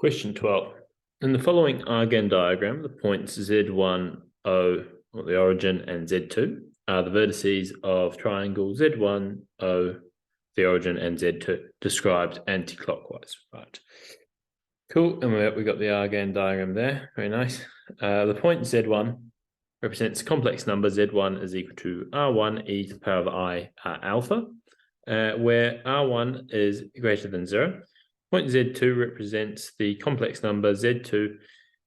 Question 12. In the following Argand diagram, the points Z1, O, or the origin, and Z2 are the vertices of triangle Z1, O, the origin, and Z2, described anti-clockwise. Right. Cool. And we got the Argand diagram there. Very nice. The point Z1 represents a complex number. Z1 is equal to R1 e to the power of I alpha, where R1 is greater than 0. Point Z2 represents the complex number Z2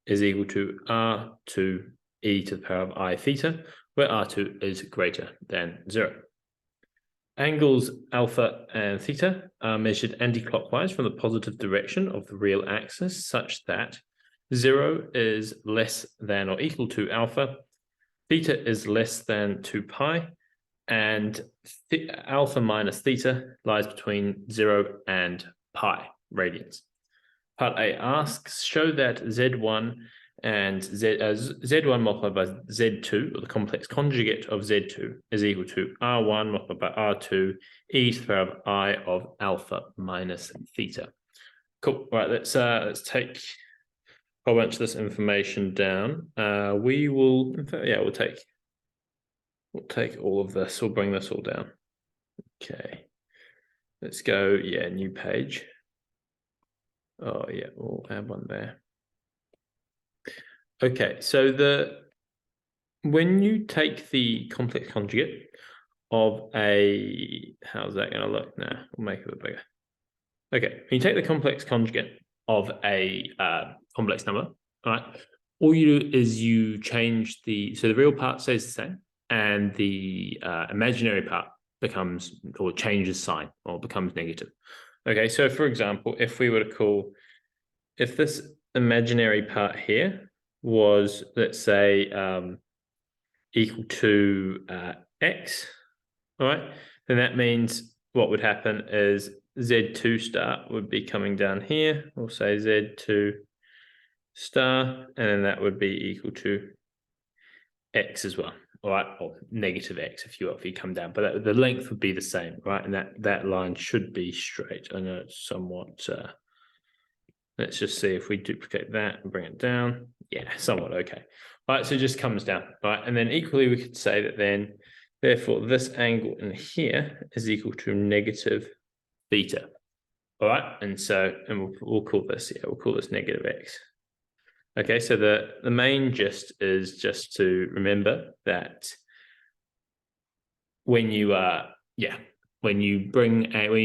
is equal to R2 e to the power of I theta, where R2 is greater than 0. Angles alpha and theta are measured anti-clockwise from the positive direction of the real axis, such that 0 is less than or equal to alpha, theta is less than 2 pi, and alpha minus theta lies between 0 and pi radians. Part A asks, show that Z1 and Z1 multiplied by Z2, or the complex conjugate of Z2, is equal to R1 multiplied by R2 e to the power of I of alpha minus theta. Cool. All right, let's take a whole bunch of this information down. We will, in fact, yeah, we'll take all of this. We'll bring this all down. Okay. Let's go, yeah, new page. Oh, yeah, we'll add one there. Okay, so when you take the complex conjugate of a, how's that going to look now? We'll make it a bit bigger. Okay, when you take the complex conjugate of a complex number, all right, all you do is you change so the real part stays the same, and the imaginary part becomes, or changes sign, or becomes negative. Okay, so for example, if we were to call, if this imaginary part here was, let's say, equal to x, all right, then that means what would happen is Z2 star would be coming down here. We'll say Z2 star, and then that would be equal to x as well. All right, or negative x if you come down, but the length would be the same, right? And that line should be straight. I know it's somewhat. Let's just see if we duplicate that and bring it down. Yeah, somewhat okay. All right, so it just comes down, right? And then equally, we could say that then, therefore, this angle in here is equal to negative theta. All right, and we'll call this, yeah, we'll call this negative x. Okay, so the main gist is just to remember that when you when you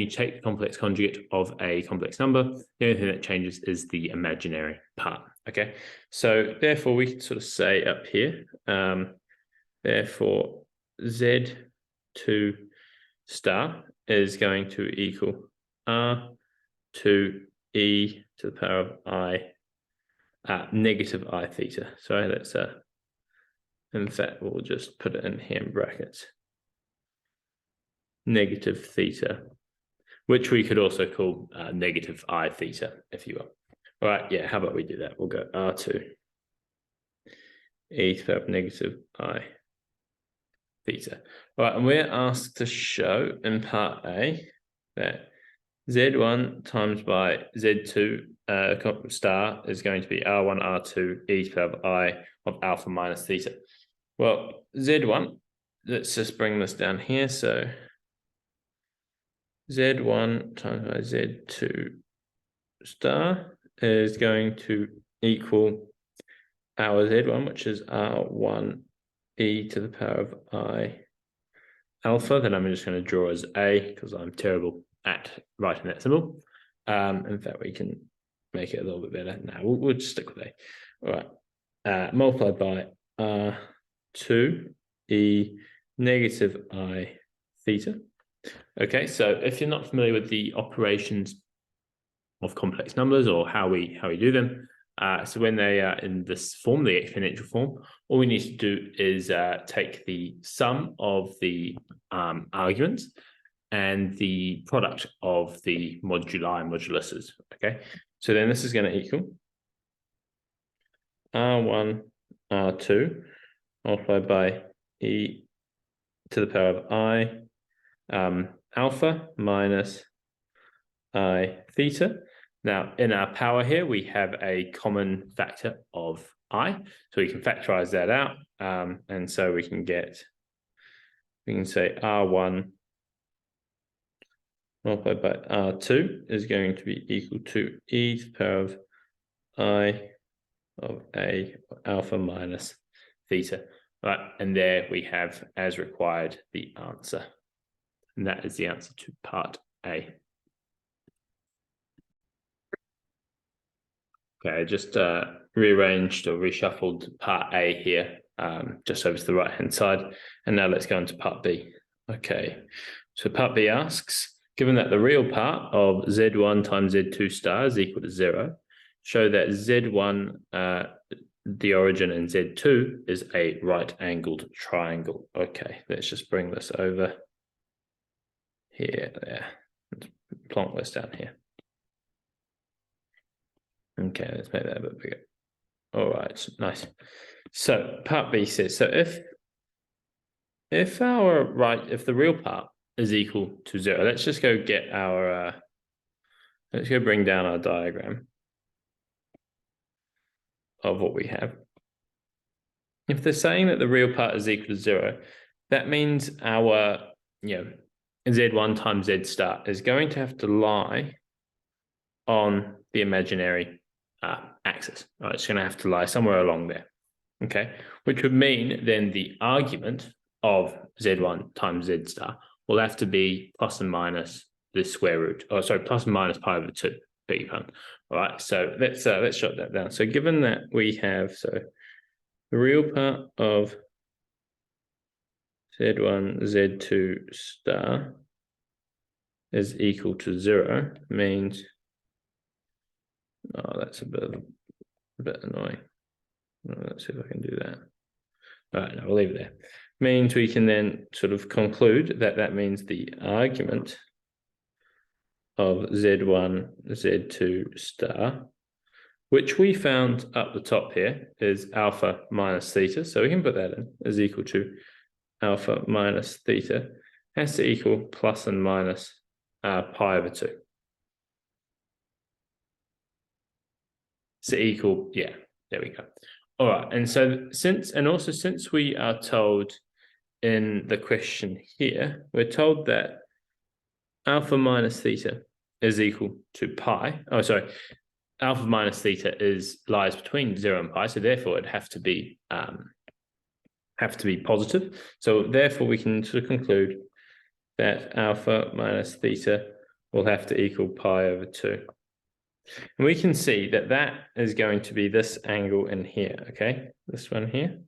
take the complex conjugate of a complex number, the only thing that changes is the imaginary part. Okay, so therefore we can sort of say up here, therefore Z2 star is going to equal R2 e to the power of I negative I theta. So let's in fact we'll just put it in here in brackets. Negative theta, which we could also call negative I theta, if you will. All right, yeah, how about we do that? We'll go R2 e to the power of negative I theta. All right, and we're asked to show in part A that Z1 times by Z2 star is going to be R1, R2, e to the power of I of alpha minus theta. Well, Z1, let's just bring this down here. So Z1 times by Z2 star is going to equal our Z1, which is R1 e to the power of I alpha. Then I'm just going to draw as A because I'm terrible at writing that symbol. In fact, we can make it a little bit better. Now we'll just stick with A. All right. Multiplied by R2 e negative I theta. Okay, so if you're not familiar with the operations of complex numbers or how we do them, so when they are in this form, the exponential form, all we need to do is take the sum of the arguments and the product of the moduli and moduluses. Okay, so then this is going to equal R1, R2 multiplied by e to the power of I alpha minus I theta. Now, in our power here, we have a common factor of I, so we can factorize that out, and so we can say R1 multiplied by R2 is going to be equal to e to the power of I of A alpha minus theta. Right, and there we have, as required, the answer. And that is the answer to part A. Okay, I just rearranged or reshuffled part A here, just over to the right-hand side. And now let's go into part B. Okay, so part B asks, given that the real part of Z1 times Z2 star is equal to 0, show that Z1, the origin, and Z2 is a right-angled triangle. Okay, let's just bring this over here, there. Let's plonk this down here. Okay, let's make that a bit bigger. All right, nice. So part B says, so if the real part is equal to 0, let's just go get our, let's go bring down our diagram of what we have. If they're saying that the real part is equal to 0, that means our, Z1 times Z star is going to have to lie on the imaginary axis. Right? It's going to have to lie somewhere along there. Okay, which would mean then the argument of Z1 times Z star will have to be plus and minus the square root. Oh, sorry, plus and minus pi over 2. Beg your pardon. All right, so let's jot that down. So given that we have, so the real part of Z1 Z2 star is equal to 0 means, oh, that's a bit annoying. Let's see if I can do that. All right, no, we'll leave it there. Means we can then sort of conclude that that means the argument of Z1, Z2 star, which we found up the top here, is alpha minus theta. So we can put that in, is equal to alpha minus theta, has to equal plus and minus pi over 2. So equal, yeah, there we go. All right, and so since we are told in the question here, we're told that alpha minus theta is equal to pi. Oh, sorry, alpha minus theta lies between 0 and pi, so therefore it'd have to be positive. So therefore we can sort of conclude that alpha minus theta will have to equal pi over 2. And we can see that that is going to be this angle in here, okay? This one here.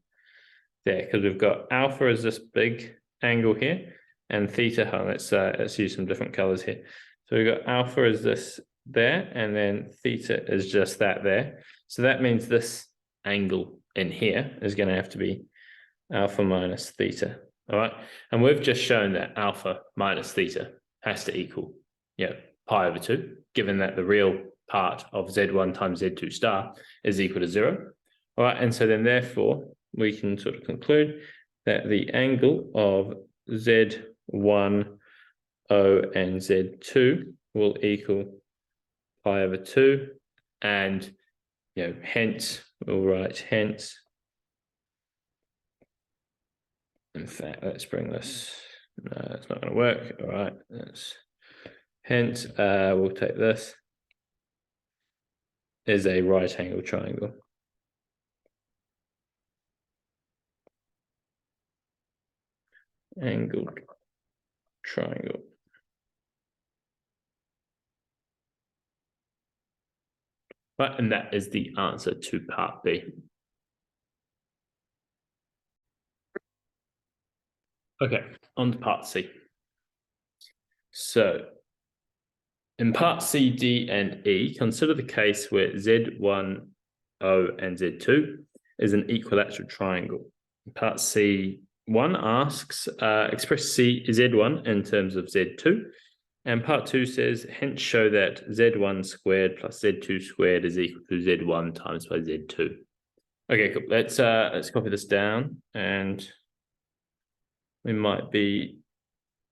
There, because we've got alpha as this big angle here, and theta, let's use some different colors here. So we've got alpha as this there, and then theta is just that there. So that means this angle in here is going to have to be alpha minus theta, all right? And we've just shown that alpha minus theta has to equal, pi over 2, given that the real part of Z1 times Z2 star is equal to 0. All right, and so then therefore we can sort of conclude that the angle of Z1, O, and Z2 will equal pi over 2, and hence we'll write hence. In fact, let's bring this. No, it's not going to work. All right, hence we'll take this is a right angle triangle. Angled triangle. Right, and that is the answer to part B. Okay, on to part C. So in part C, D, and E, consider the case where Z1, O, and Z2 is an equilateral triangle. Part C1 asks, express Z1 in terms of Z2. And part 2 says, hence show that Z1 squared plus Z2 squared is equal to Z1 times by Z2. Okay, cool. Let's copy this down, and we might be,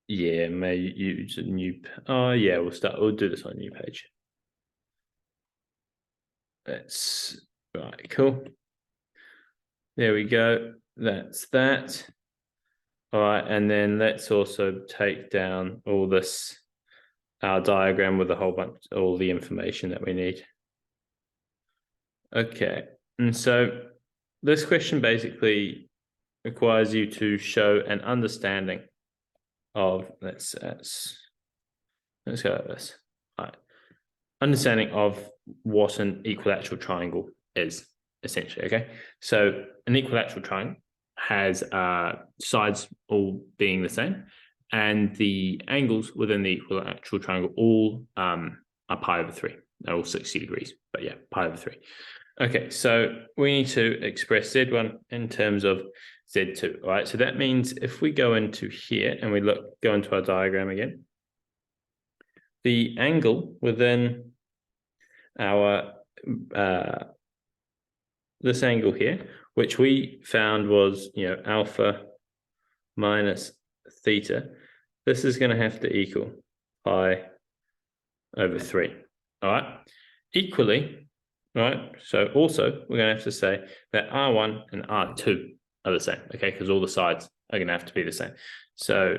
may use a new, we'll do this on a new page. That's right, cool. There we go. That's that. All right, and then let's also take down all this, our diagram with a whole bunch, all the information that we need. Okay, and so this question basically requires you to show an understanding of, let's go over this. All right. Understanding of what an equilateral triangle is, essentially, okay? So an equilateral triangle has sides all being the same, and the angles within the equilateral triangle all are pi over 3. They're all 60 degrees, but yeah, pi over 3. Okay, so we need to express Z1 in terms of Z2, all right? So that means if we go into here and we go into our diagram again, the angle within our this angle here, which we found was, alpha minus theta, this is going to have to equal pi over 3. All right. Equally, right? So also we're going to have to say that R1 and R2 are the same, okay? Because all the sides are going to have to be the same. So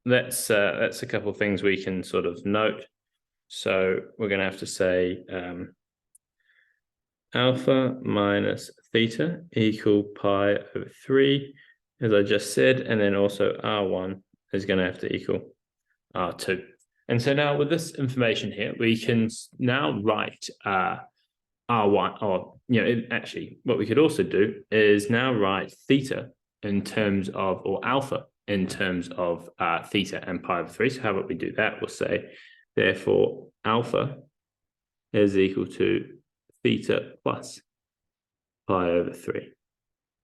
that's a couple of things we can sort of note. So we're going to have to say alpha minus theta equal pi over 3, as I just said, and then also R1 is going to have to equal R2. And so now with this information here, we can now write R1, or, actually what we could also do is now write theta in terms of, or alpha in terms of theta and pi over 3. So how about we do that? We'll say, therefore, alpha is equal to theta plus pi over 3.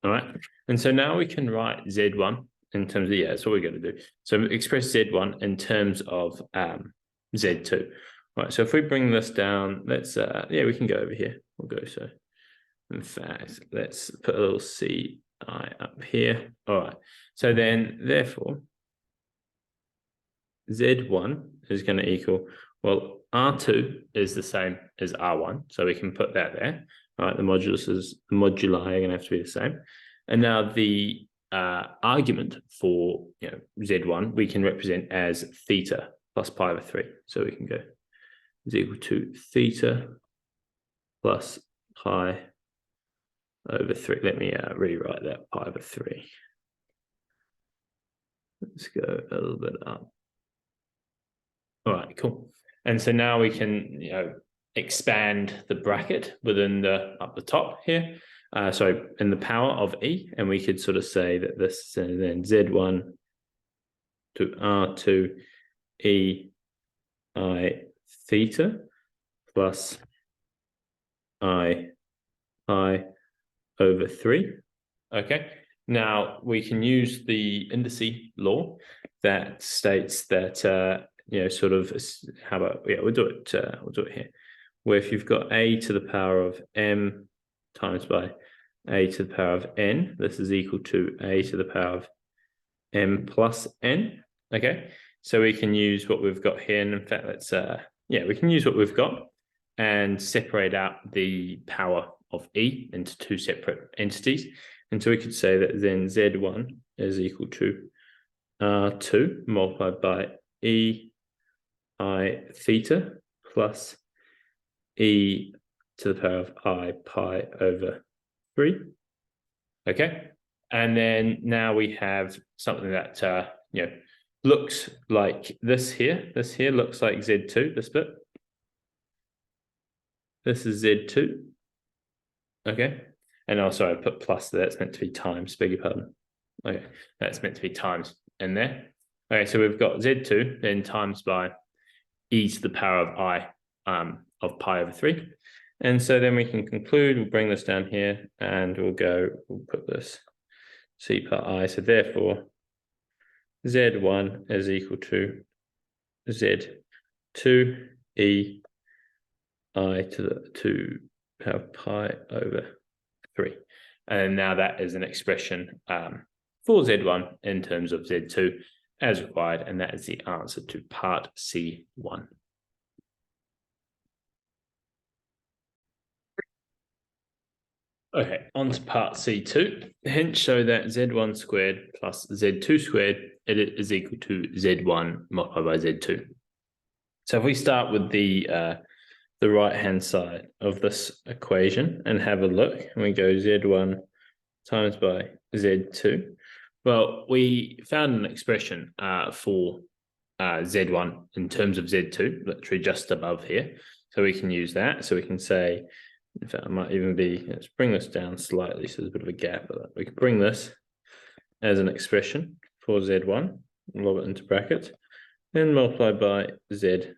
All right. And so now we can write Z1 in terms of, that's what we're going to do. So express Z1 in terms of Z2. All right. So if we bring this down, let's, we can go over here. We'll go. So in fact, let's put a little CI up here. All right. So then, therefore, Z1 is going to equal, well, R2 is the same as R1, so we can put that there. All right, the moduli are going to have to be the same. And now the argument for Z1 we can represent as theta plus pi over 3. So we can go is equal to theta plus pi over 3. Let me rewrite that, pi over 3. Let's go a little bit up. All right, cool. And so now we can, expand the bracket within up the top here. In the power of E, and we could sort of say that this is then Z1 to R2 E I theta plus I pi over 3. Okay. Now we can use the indices law that states that sort of, how about, we'll do it here, where if you've got a to the power of m times by a to the power of n, this is equal to a to the power of m plus n. Okay, so we can use what we've got here, and in fact, let's we can use what we've got and separate out the power of e into two separate entities. And so we could say that then Z1 is equal to R2 multiplied by E I theta plus E to the power of I pi over 3. Okay. And then now we have something that, looks like this here. This here looks like Z2, this bit. This is Z2. Okay. And also I put plus there. That's meant to be times, beg your pardon. Okay. That's meant to be times in there. Okay. So we've got Z2 then times by E to the power of I of pi over 3. And so then we can conclude, we'll bring this down here and we'll put this C per I. So therefore, Z1 is equal to Z2 E I to power pi over 3. And now that is an expression for Z1 in terms of Z2 as required, and that is the answer to part C1. Okay, on to part C2. Hence show that Z1 squared plus Z2 squared it is equal to Z1 multiplied by Z2. So if we start with the right-hand side of this equation and have a look, and we go Z1 times by Z2, well, we found an expression for Z1 in terms of Z2, literally just above here. So we can use that. So we can say, in fact, it might even be, let's bring this down slightly so there's a bit of a gap. We can bring this as an expression for Z1, lob it into brackets, then multiply by Z2.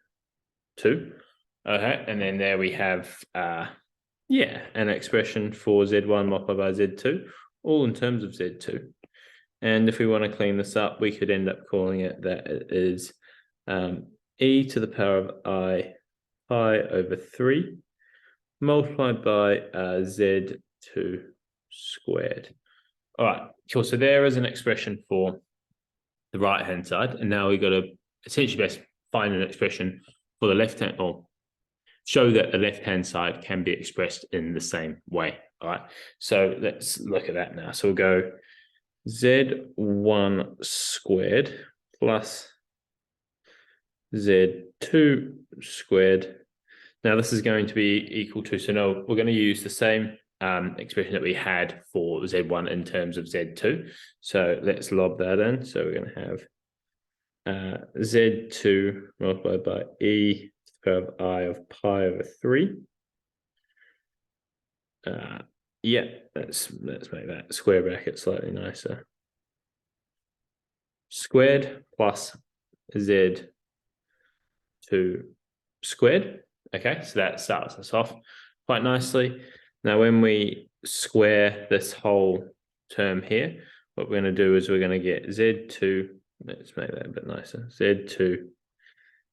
Okay, and then there we have, an expression for Z1 multiplied by Z2, all in terms of Z2. And if we want to clean this up, we could end up calling it that it is e to the power of I pi over 3 multiplied by Z2 squared. All right, cool. So there is an expression for the right-hand side. And now we've got to essentially best find an expression for the left-hand, or show that the left-hand side can be expressed in the same way. All right, so let's look at that now. So we'll go Z1 squared plus Z2 squared. Now this is going to be equal to, so now we're going to use the same expression that we had for Z1 in terms of Z2. So let's lob that in. So we're going to have Z2 multiplied by e to the power of I of pi over 3. Yeah, let's make that square bracket slightly nicer. Squared plus Z2 squared. Okay, so that starts us off quite nicely. Now, when we square this whole term here, what we're going to do is we're going to get Z2, let's make that a bit nicer, Z2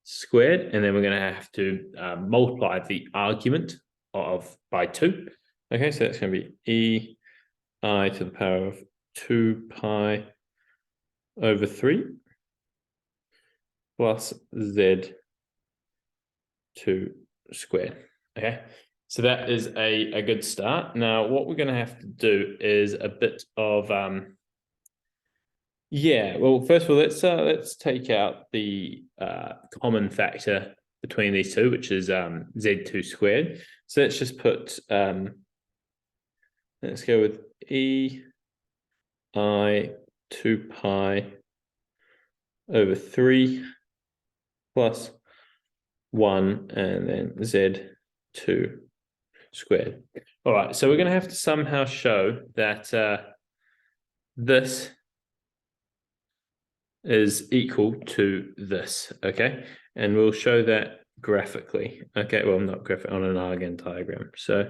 squared, and then we're going to have to multiply the argument by 2. Okay, so that's going to be e I to the power of 2 pi over 3 plus Z2 squared. Okay, so that is a good start. Now, what we're going to have to do is a bit of well, first of all, let's take out the common factor between these two, which is Z2 squared. So let's just put let's go with e I 2 pi over 3 plus 1 and then Z2 squared. All right, so we're going to have to somehow show that this is equal to this, okay? And we'll show that graphically, okay? Well, not graphic, on an Argand diagram. So if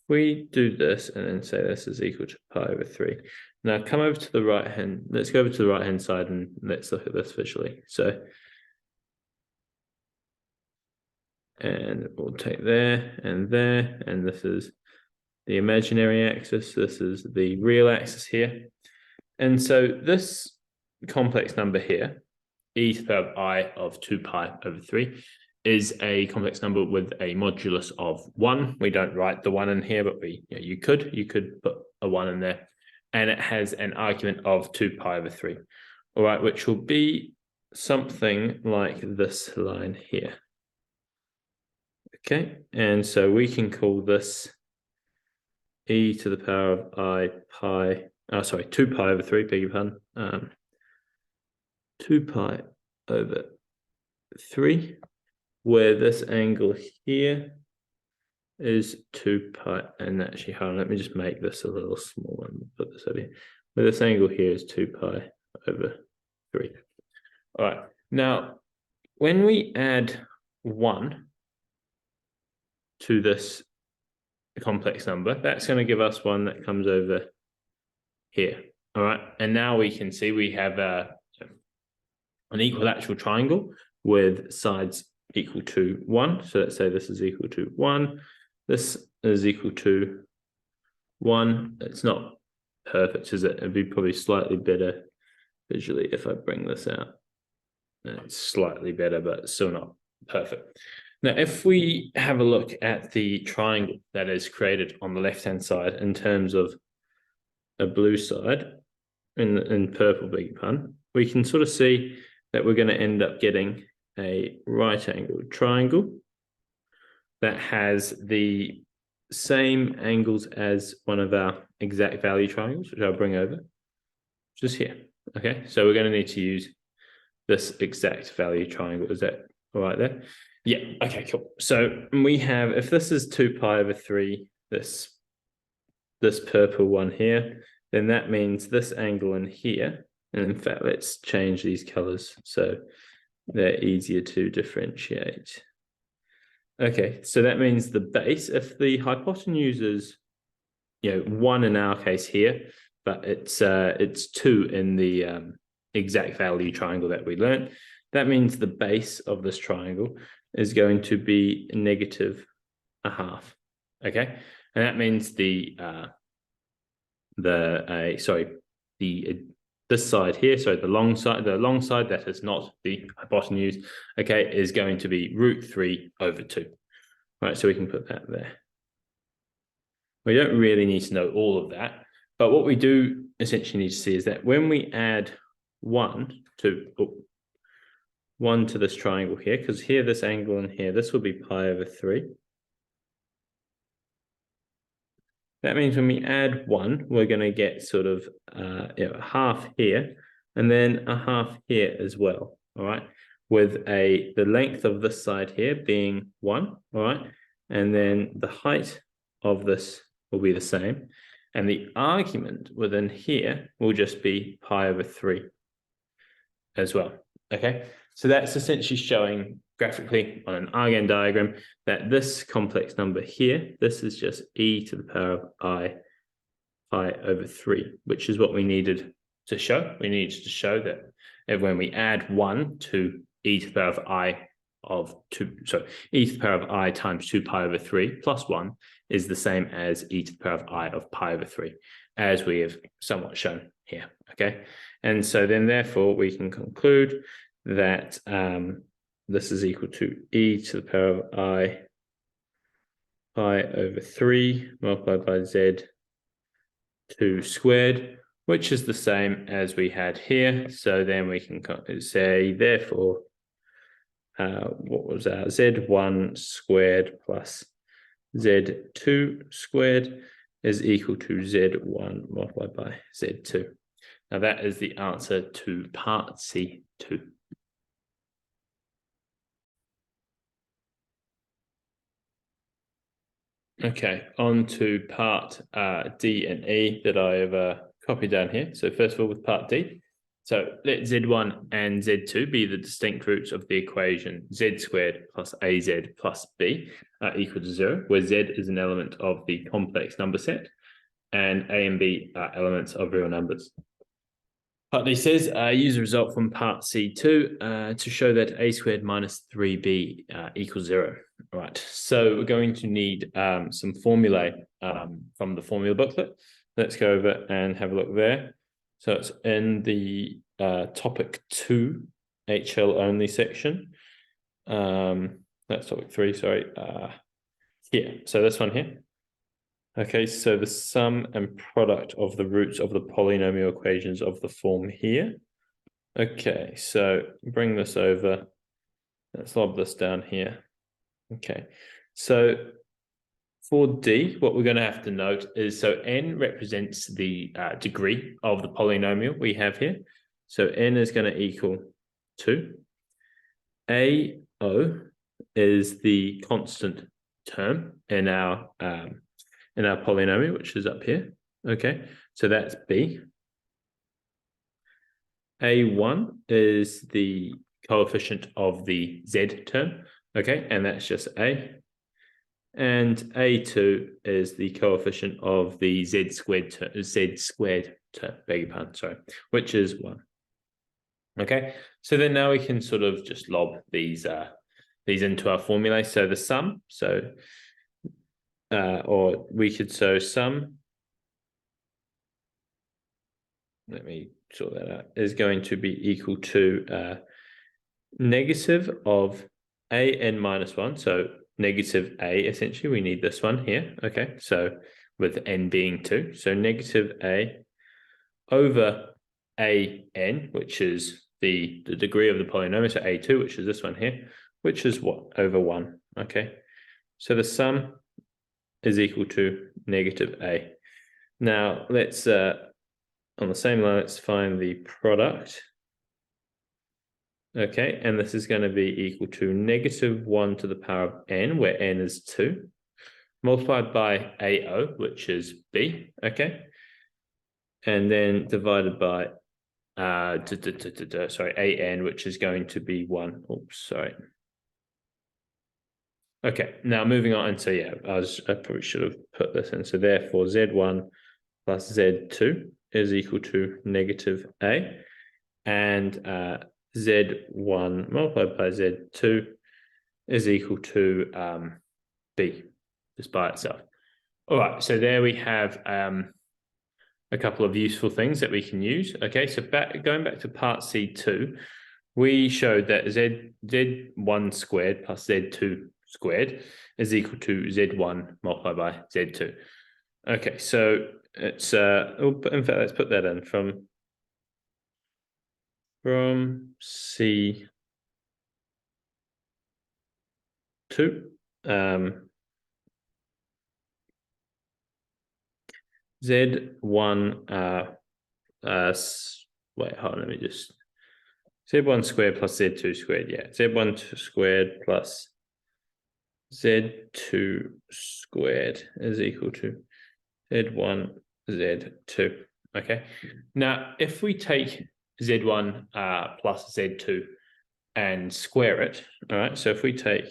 we do this and then say this is equal to pi over 3. Now come over to the right hand, let's go over to the right hand side and let's look at this visually. So, and we'll take there, and this is the imaginary axis, this is the real axis here. And so this complex number here, e to the power of I of 2 pi over 3, is a complex number with a modulus of 1. We don't write the 1 in here, but you could put a 1 in there. And it has an argument of 2 pi over 3. All right, which will be something like this line here. Okay, and so we can call this e to the power of I pi, 2 pi over 3, beg your pardon, 2 pi over 3, where this angle here is 2 pi, and actually, hold on, let me just make this a little smaller and put this over here, where this angle here is 2 pi over 3. All right, now, when we add 1 to this complex number, that's going to give us one that comes over here. All right, and now we can see we have an equilateral triangle with sides equal to 1. So let's say this is equal to 1. This is equal to 1. It's not perfect, is it? It'd be probably slightly better visually if I bring this out. It's slightly better, but still not perfect. Now, if we have a look at the triangle that is created on the left-hand side in terms of a blue side, in purple, beg your pardon, we can sort of see that we're going to end up getting a right-angled triangle that has the same angles as one of our exact value triangles, which I'll bring over just here. Okay, so we're going to need to use this exact value triangle. Is that all right there? Yeah, okay, cool. So we have, if this is 2 pi over 3, this purple one here, then that means this angle in here, and in fact, let's change these colors so they're easier to differentiate. Okay, so that means the base, if the hypotenuse is, 1 in our case here, but it's 2 in the exact value triangle that we learned, that means the base of this triangle is going to be -1/2. Okay, and that means this side here, so the long side that is not the hypotenuse, okay, is going to be √3/2. Right, so we can put that there. We don't really need to know all of that, but what we do essentially need to see is that when we add 1 to this triangle here, because here this angle in here, this will be pi over 3. That means when we add 1, we're going to get sort of a half here, and then a half here as well, all right? With the length of this side here being 1, all right? And then the height of this will be the same. And the argument within here will just be pi over 3 as well, okay? So that's essentially showing graphically on an argand diagram that this complex number here, this is just e to the power of I pi over 3, which is what we needed to show. We needed to show that when we add 1 to e to the power of I of 2, so e to the power of I times 2 pi over 3 plus 1 is the same as e to the power of I of pi over 3, as we have somewhat shown here, okay? And so then therefore we can conclude that this is equal to e to the power of I pi over 3 multiplied by z2 squared, which is the same as we had here. So then we can say, therefore, what was our z1 squared plus z2 squared is equal to z1 multiplied by z2. Now that is the answer to part C2. Okay, on to part D and E that I have copied down here. So first of all, with part D, so let Z1 and Z2 be the distinct roots of the equation Z squared plus AZ plus B equal to 0, where Z is an element of the complex number set and A and B are elements of real numbers. Part D says, use a result from part C2 to show that A squared minus 3B equals 0. All right, so we're going to need some formulae from the formula booklet. Let's go over and have a look there. So it's in the topic 2 HL only section. That's topic 3, sorry. Here, so this one here. Okay, so the sum and product of the roots of the polynomial equations of the form here. Okay, so bring this over. Let's lob this down here. Okay, so for D, what we're going to have to note is, so n represents the degree of the polynomial we have here. So n is going to equal 2. AO is the constant term in our polynomial, which is up here. Okay, so that's B. A1 is the coefficient of the Z term. Okay, and that's just A. And A2 is the coefficient of the Z squared term, beg your pardon, sorry, which is 1. Okay, so then now we can sort of just lob these into our formulae. So the sum, or we could sum, let me sort that out, is going to be equal to negative of an minus 1, so negative a, essentially. We need this one here, okay? So with n being 2. So negative a over an, which is the degree of the polynomial, so a2, which is this one here, which is what? Over 1, okay? So the sum is equal to negative a. Now, let's, on the same line, let's find the product. Okay, and this is going to be equal to negative 1 to the power of n, where n is 2, multiplied by AO, which is b, okay? And then divided by, AN, which is going to be 1. Oops, sorry. Okay, now moving on. And so, yeah, I probably should have put this in. So therefore, Z1 plus Z2 is equal to negative A. And Z1 multiplied by Z2 is equal to B, just by itself. All right, so there we have a couple of useful things that we can use. Okay, so going back to part C2, we showed that Z1 squared plus Z2 squared is equal to Z1 multiplied by Z2. Okay, so it's, in fact, let's put that in from C2. Z1, wait, hold on, let me just, Z1 squared plus Z2 squared, yeah, Z1 squared plus Z2 squared is equal to Z1, Z2, okay? Now, if we take Z1 plus Z2 and square it, all right, so if we go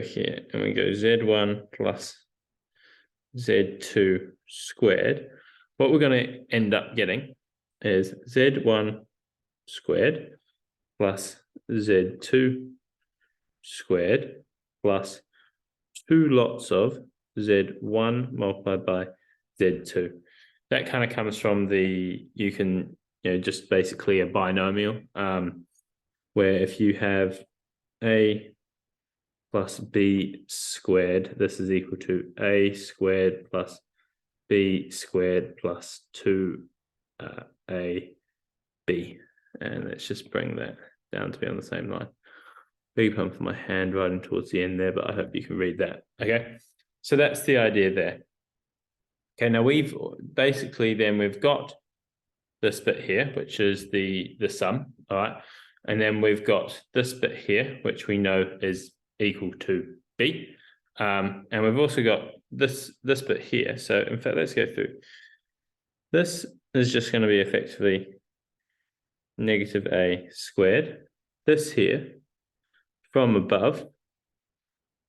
here and we go Z1 plus Z2 squared, what we're going to end up getting is Z1 squared plus Z2 squared plus 2 lots of Z1 multiplied by Z2. That kind of comes from you can, just basically a binomial, where if you have A plus B squared, this is equal to A squared plus B squared plus 2AB. And let's just bring that down to be on the same line. Big pardon for my handwriting towards the end there, but I hope you can read that. Okay, so that's the idea there. Okay, now we've got this bit here, which is the sum, all right? And then we've got this bit here, which we know is equal to B. And we've also got this bit here. So in fact, let's go through. This is just going to be effectively negative A squared. This here, from above,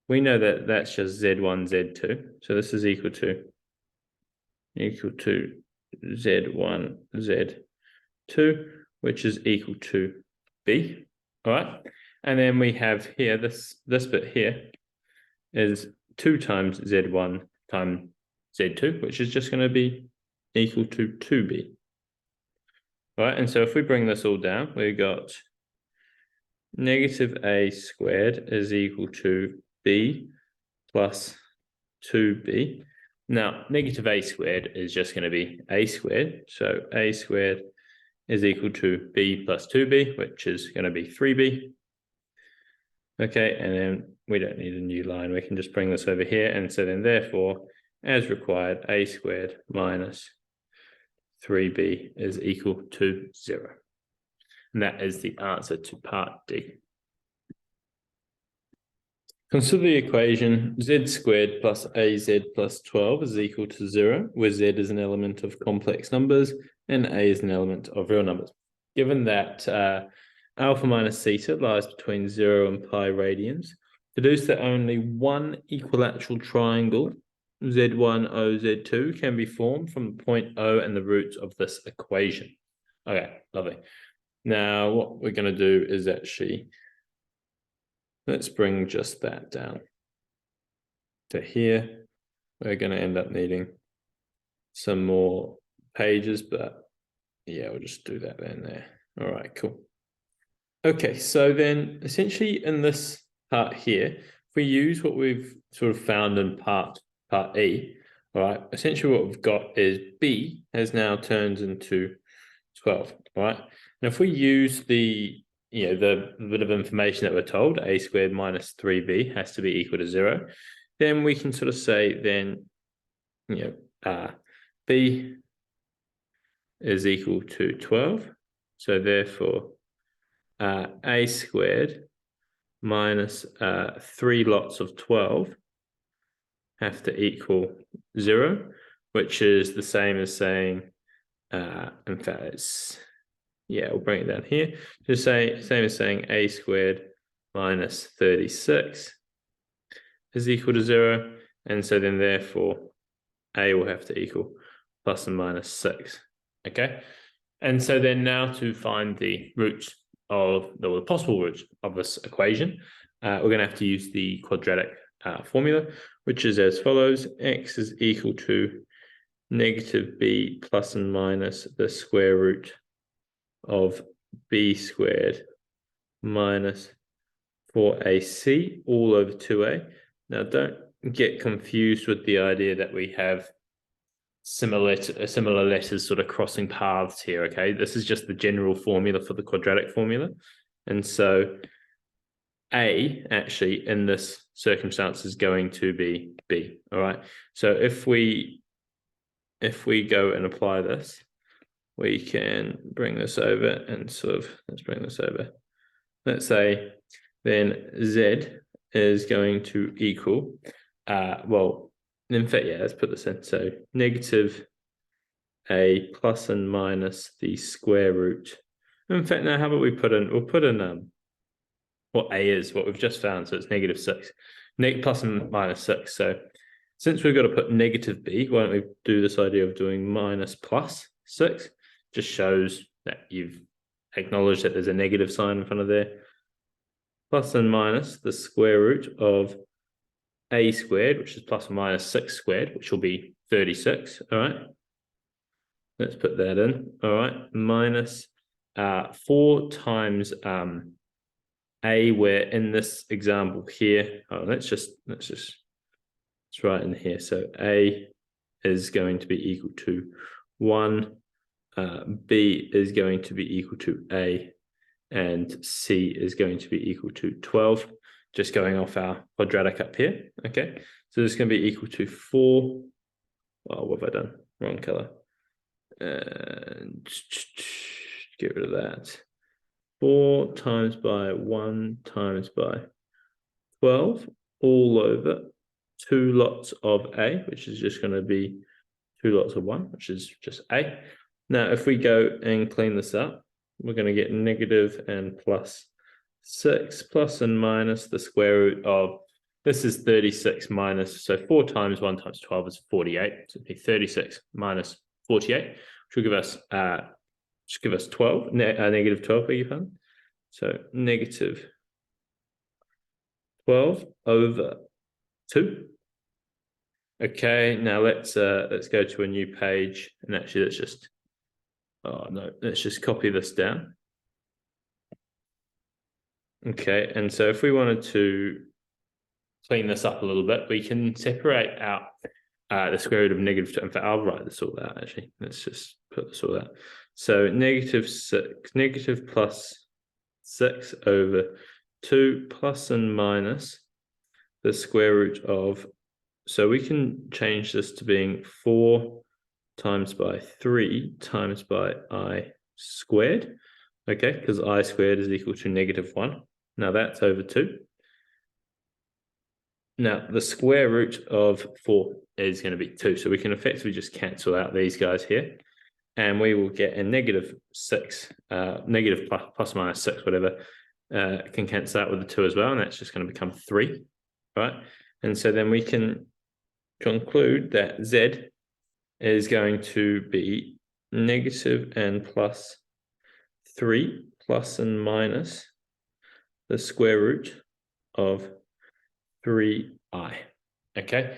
we know that that's just Z1, Z2. So this is equal to Z1, Z2, which is equal to B. All right. And then we have here, this bit here is 2 times Z1 times Z2, which is just going to be equal to 2B. All right. And so if we bring this all down, we've got negative A squared is equal to B plus 2B. Now, negative A squared is just going to be A squared. So A squared is equal to B plus 2B, which is going to be 3B. Okay, and then we don't need a new line. We can just bring this over here. And so then therefore, as required, A squared minus 3B is equal to 0. And that is the answer to part D. Consider the equation z squared plus az plus 12 is equal to 0, where z is an element of complex numbers and a is an element of real numbers. Given that alpha minus theta lies between 0 and pi radians, deduce that only one equilateral triangle, Z1, O, Z2, can be formed from the point O and the roots of this equation. Okay, lovely. Now, what we're going to do is actually, let's bring just that down to here. We're going to end up needing some more pages, but yeah, we'll just do that then there. All right, cool. Okay, so then essentially in this part here, if we use what we've sort of found in part E, all right, essentially what we've got is B has now turned into 12, all right? And if we use the the bit of information that we're told, a squared minus 3b has to be equal to 0, then we can sort of say then, b is equal to 12. So therefore, a squared minus 3 lots of 12 have to equal 0, which is the same as saying, in fact, it's, we'll bring it down here. Just say, same as saying a squared minus 36 is equal to 0. And so then therefore, a will have to equal plus and minus 6. Okay. And so then now to find the roots of the possible roots of this equation, we're going to have to use the quadratic formula, which is as follows: x is equal to negative b plus and minus the square root of b squared minus 4ac all over 2a. Now, don't get confused with the idea that we have similar letters sort of crossing paths here, okay? This is just the general formula for the quadratic formula. And so a actually in this circumstance is going to be b, all right? So if we go and apply this, we can bring this over and sort of, let's bring this over. Let's say then z is going to equal, well, in fact, let's put this in. So negative a plus and minus the square root. In fact, now how about we'll put in what a is, what we've just found. So it's negative 6, plus and minus 6. So since we've got to put negative b, why don't we do this idea of doing minus plus 6? Just shows that you've acknowledged that there's a negative sign in front of there. Plus and minus the square root of a squared, which is plus or minus 6 squared, which will be 36, all right? Let's put that in, all right? Minus 4 times a, where in this example here, let's write in here. So a is going to be equal to 1, b is going to be equal to a, and c is going to be equal to 12. Just going off our quadratic up here, okay? So this is going to be equal to 4. Oh, what have I done? Wrong color. And get rid of that. 4 times by 1 times by 12 all over 2 lots of a, which is just going to be 2 lots of 1, which is just a. Now, if we go and clean this up, we're going to get negative and plus 6 plus and minus the square root of, this is 36 minus, so 4 times 1 times 12 is 48. So it'd be 36 minus 48, which will give us 12, negative 12, beg your pardon. So negative 12 over 2. Okay, now let's go to a new page, and actually let's just copy this down. Okay, and so if we wanted to clean this up a little bit, we can separate out the square root of negative 2. In fact, I'll write this all out, actually. Let's just put this all out. So negative plus 6 over 2 plus and minus the square root of, so we can change this to being 4 times by 3 times by I squared, okay, because I squared is equal to negative 1. Now that's over 2. Now the square root of 4 is going to be 2, so we can effectively just cancel out these guys here, and we will get a negative 6, negative plus minus 6, whatever, can cancel out with the 2 as well, and that's just going to become 3, right? And so then we can conclude that z is going to be negative and plus 3 plus and minus the square root of 3i, okay?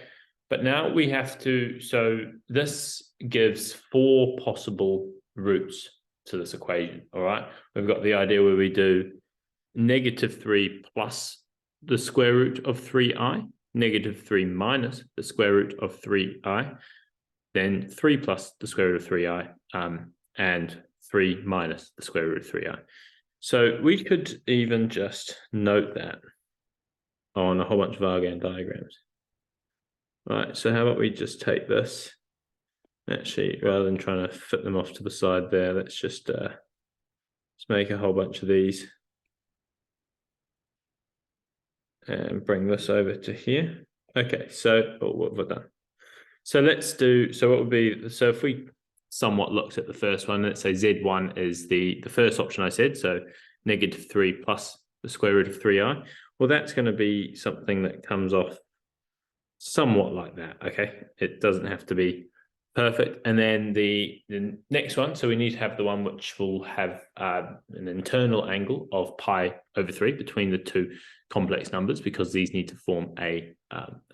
But now we have to, so this gives 4 possible roots to this equation, all right? We've got the idea where we do -3 plus the square root of 3i, -3 minus the square root of 3i, then 3 plus the square root of 3i, and 3 minus the square root of 3i. So we could even just note that on a whole bunch of Argand diagrams. Right, so how about we just take this? Actually, rather than trying to fit them off to the side there, let's just make a whole bunch of these and bring this over to here. Okay, so what have I done? So let's do, so what would be, so if we somewhat looked at the first one, let's say Z1 is the first option I said, so -3 plus the square root of 3i. Well, that's going to be something that comes off somewhat like that, okay? It doesn't have to be perfect. And then the next one, so we need to have the one which will have an internal angle of pi over 3 between the two complex numbers, because these need to form an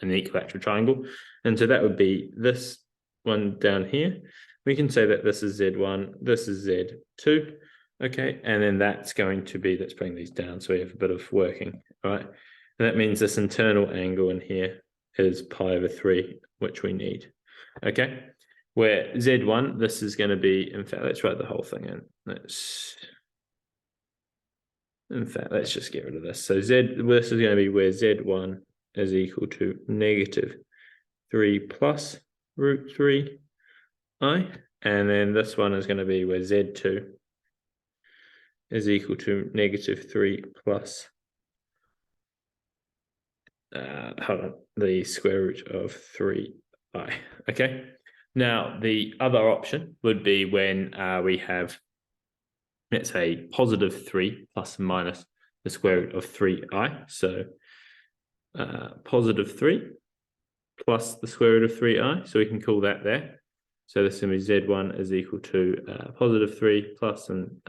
equilateral triangle. And so that would be this one down here. We can say that this is Z1, this is Z2, okay? And then that's going to be, let's bring these down so we have a bit of working, all right? And that means this internal angle in here is pi over 3, which we need, okay? Where Z1, this is going to be, in fact, let's write the whole thing in. Let's just get rid of this. So this is going to be where Z1 is equal to -3 plus root 3i. And then this one is going to be where Z2 is equal to -3 plus the square root of 3i. Okay. Now, the other option would be when we have, let's say, +3 plus and minus the square root of 3i. So +3 plus the square root of 3i. So we can call that there. So this is going to be Z1 is equal to +3 plus and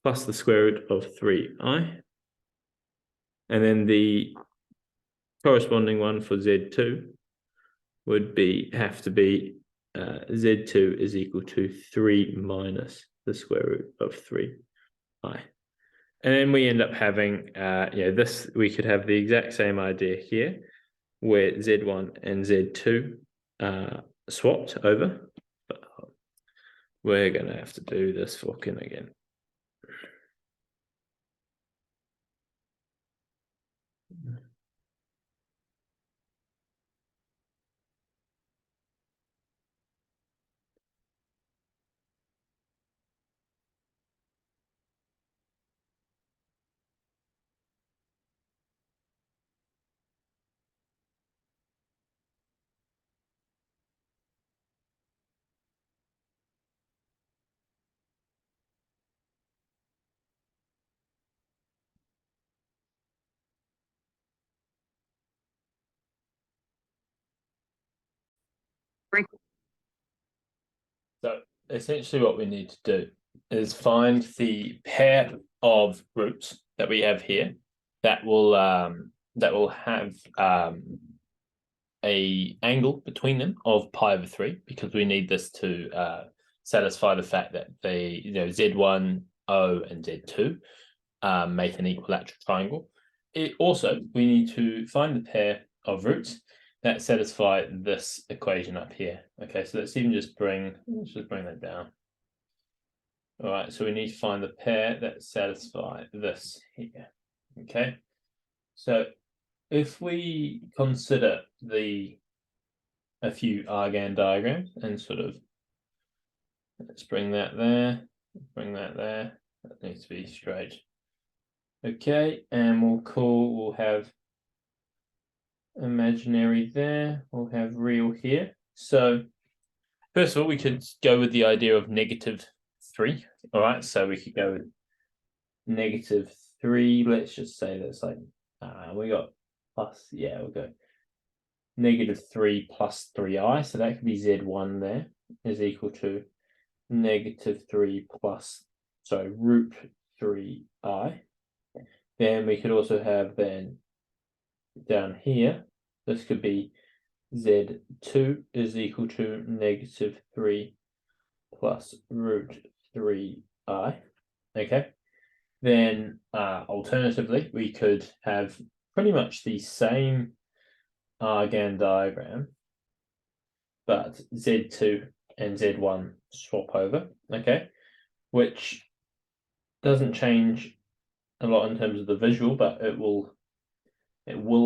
plus the square root of 3i. And then the corresponding one for Z2 would have to be Z2 is equal to 3 minus the square root of 3i. And then we end up having, this, we could have the exact same idea here, where Z1 and Z2 swapped over. But we're going to have to do this fucking again. So essentially what we need to do is find the pair of roots that we have here that will have a angle between them of pi over 3, because we need this to satisfy the fact that they, Z1, O, and Z2 make an equilateral triangle. We need to find the pair of roots that satisfy this equation up here. Okay, so let's just bring that down. All right, so we need to find the pair that satisfy this here. Okay, so if we consider a few Argand diagrams and sort of, let's bring that there, that needs to be straight. Okay, and we'll have imaginary there, we'll have real here. So first of all, we could go with the idea of -3. All right, so we could go with -3. Let's just say that's like we got plus, yeah, we'll go -3 plus 3i. So that could be Z1 there is equal to -3 plus, so root 3i. Then we could also have then down here, this could be Z2 is equal to -3 plus root 3i. Okay. then alternatively, we could have pretty much the same Argand diagram, but Z2 and Z1 swap over, okay, which doesn't change a lot in terms of the visual, but it will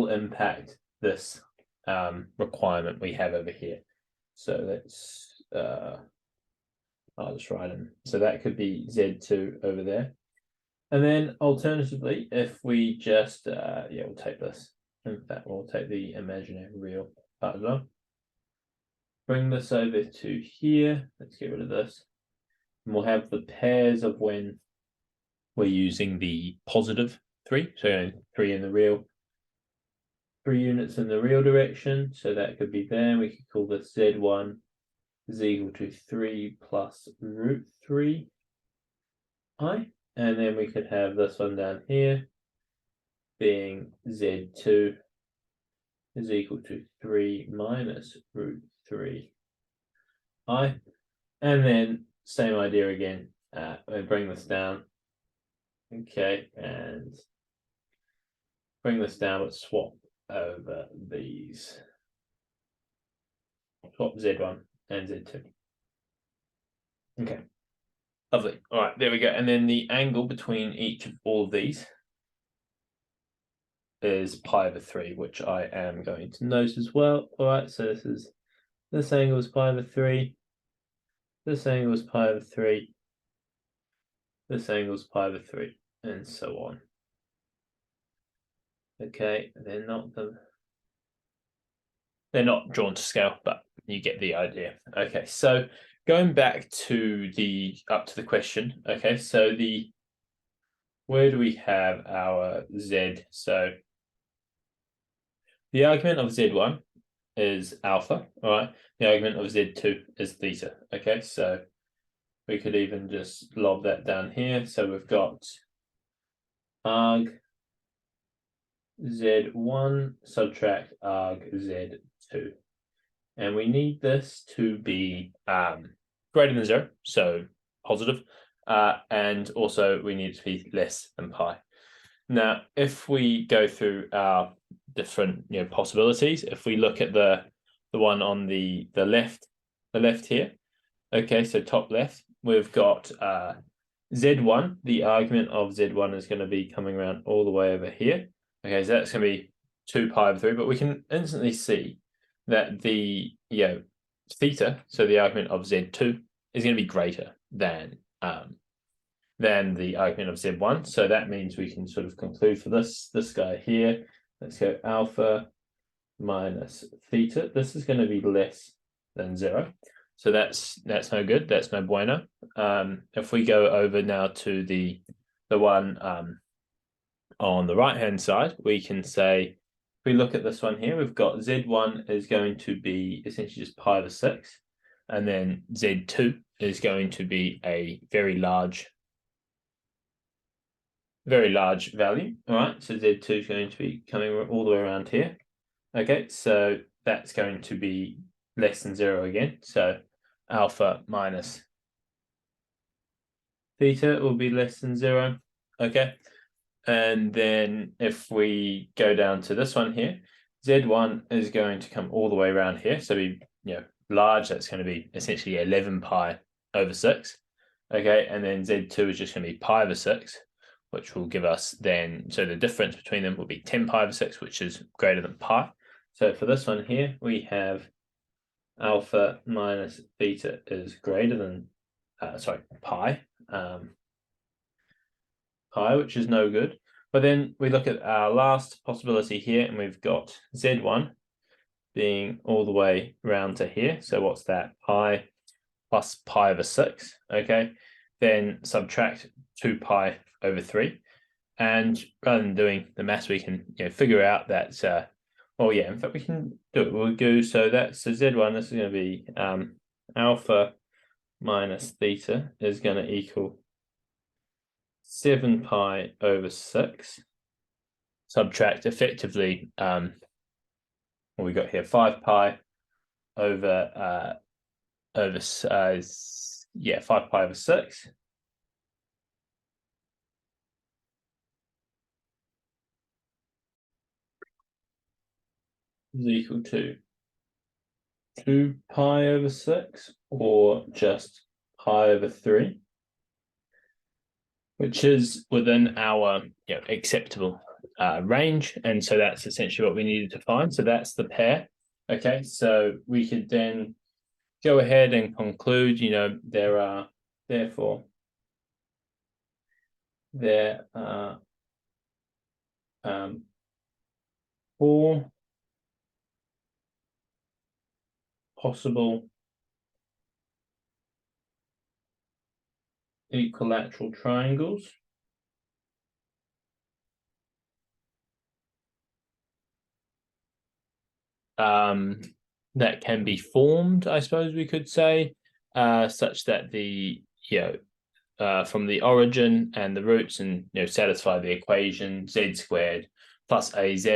impact this requirement we have over here. So that's I'll just write in. So that could be Z2 over there. And then alternatively, if we just we'll take this. In fact, we'll take the imaginary real part as well. Bring this over to here. Let's get rid of this. And we'll have the pairs of when we're using the positive 3. So 3 in the real, 3 units in the real direction. So that could be there. We could call this Z1 is equal to 3 plus root 3 I. And then we could have this one down here being Z2 is equal to 3 minus root 3 I. And then same idea again. We bring this down. Okay, and bring this down, but swap over these. Swap Z1 and Z2. Okay, lovely. All right, there we go. And then the angle between each of all of these is pi over 3, which I am going to note as well. All right, so this angle is pi over 3. This angle is pi over 3. This angle is pi over 3, and so on. Okay, they're not drawn to scale, but you get the idea. Okay, so going back to the question. Okay, so where do we have our Z? So the argument of Z1 is alpha, all right? The argument of Z2 is theta, okay? So we could even just lob that down here. So we've got arg Z1 subtract arg Z2. And we need this to be greater than 0, so positive, and also we need it to be less than pi. Now, if we go through our different possibilities, if we look at the one on the left here, okay, so top left, we've got Z1. The argument of Z1 is going to be coming around all the way over here. Okay, so that's going to be 2 pi over 3, but we can instantly see that the theta, so the argument of Z2, is going to be greater than the argument of Z1. So that means we can sort of conclude for this guy here. Let's go alpha minus theta. This is going to be less than 0. So that's no good. That's no bueno. If we go over now to the one on the right hand side, we can say, if we look at this one here, we've got Z1 is going to be essentially just pi over 6, and then Z2 is going to be a very large value. All right, so Z2 is going to be coming all the way around here. Okay, so that's going to be less than 0 again. So alpha minus theta will be less than 0. Okay, and then if we go down to this one here, Z1 is going to come all the way around here. So be large. That's going to be essentially 11 pi over 6. Okay, and then Z2 is just going to be pi over 6, which will give us then, so the difference between them will be 10 pi over 6, which is greater than pi. So for this one here, we have alpha minus theta is greater than, pi, which is no good. But then we look at our last possibility here, and we've got Z1 being all the way round to here. So what's that? Pi plus pi over 6, okay? Then subtract 2 pi over 3. And rather than doing the maths, we can figure out that, in fact, we can do it. We'll go, so Z1, this is going to be alpha minus theta is going to equal 7 pi over 6. Subtract effectively, what we got here, 5 pi over 5 pi over 6. is equal to 2 pi over 6 or just pi over 3, which is within our acceptable range. And so that's essentially what we needed to find. So that's the pair. Okay, so we could then go ahead and conclude, there are, therefore, there are 4 possible equilateral triangles that can be formed, I suppose we could say, such that the from the origin and the roots and satisfy the equation z squared plus az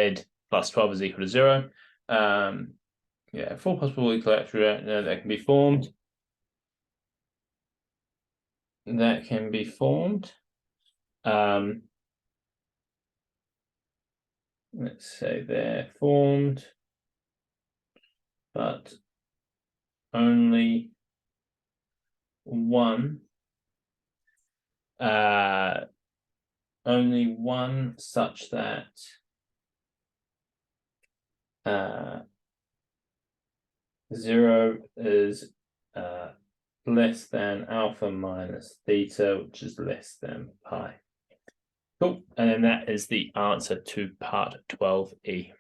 plus 12 is equal to 0. 4 possible equilateral that can be formed. That can be formed. Let's say they're formed, but only one such that 0 is less than alpha minus theta, which is less than pi. Cool. And then that is the answer to part 12E.